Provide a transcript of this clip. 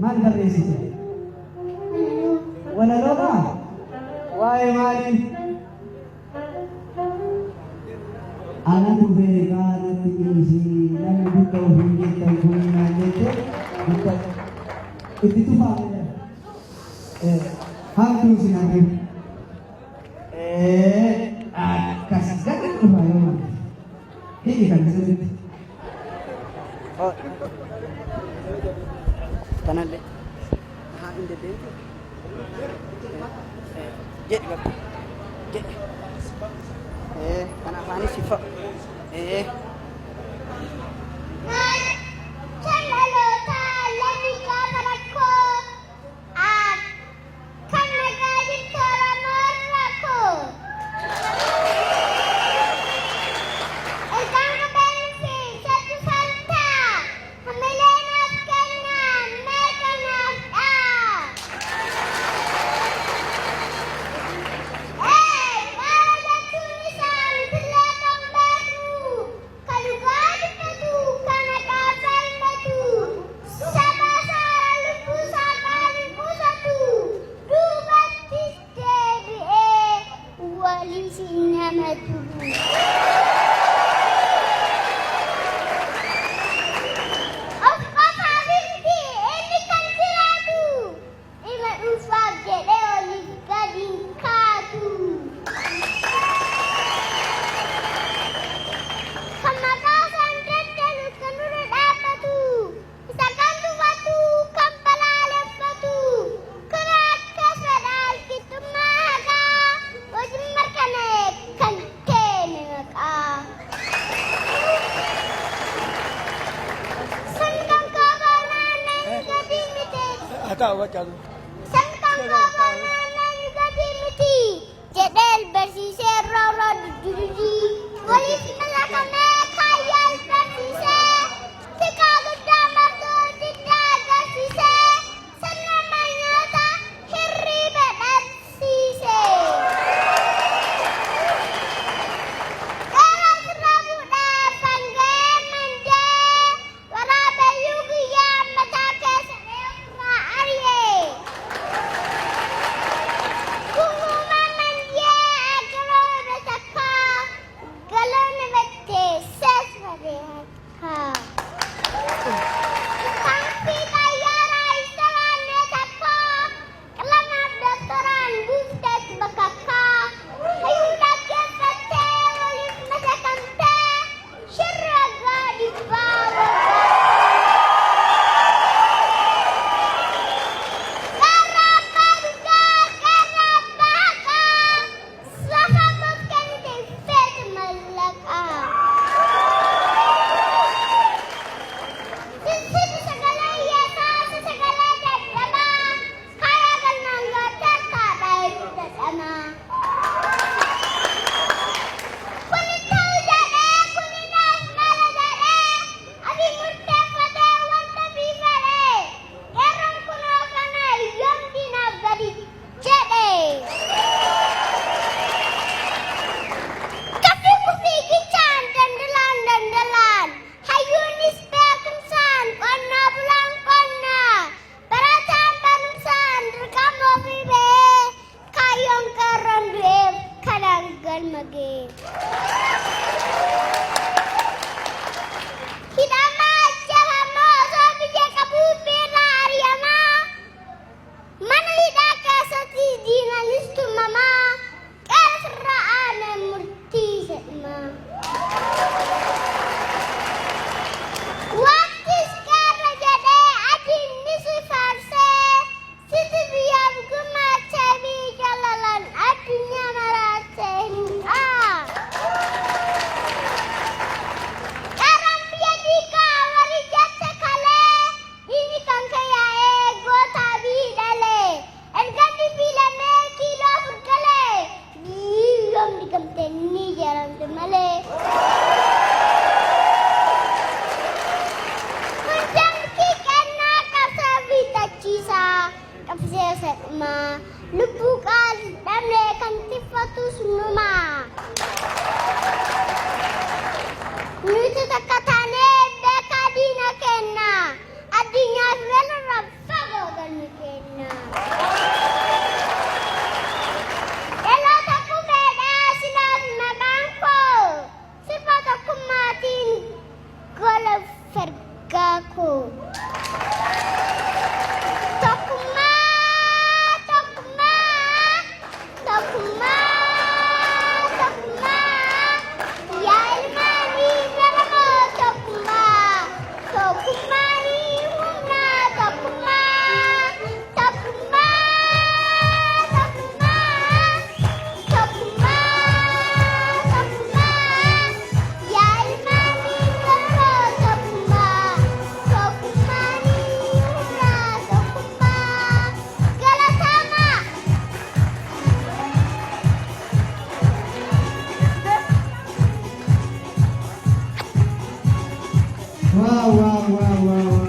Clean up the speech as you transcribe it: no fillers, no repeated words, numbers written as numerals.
maal barreessite? Walaloodha? Waa'ee maalii? Anatu beekaa natti dhiisii namni guddaa ofii jettan kun naan jette guddaa itti tufaame hamtuun si naan jiru. Akkas gadi dhufaa yoo maal hidhi kan sirriitti. Kanallee haa hin deddeebitu. Jedhi bakka jedhi. Kana afaanis ifa. Tahu macam tu. Sangkang kawanan jadi mesti. Jedel bersise roro dududi. Polis melakukan kaya bersise. Jika sudah masuk tidak bersise. Senamanya tak hiri bersise. Dalam serabu dapat gemende. Warabe yugi yang matake serewa arye. Kumuman manje agro besaka. Galon bete ses mereka. Pasti layara istaran netaka. Kelana doktoran bustet bakaka. Ayu lagi bete walis masakan te. Syiraga di bawah. Lupukan dan lekan tifatus numa. Nutu takatane dekadina kenna. Adinya velra fago. Wow, wow, wow, wow.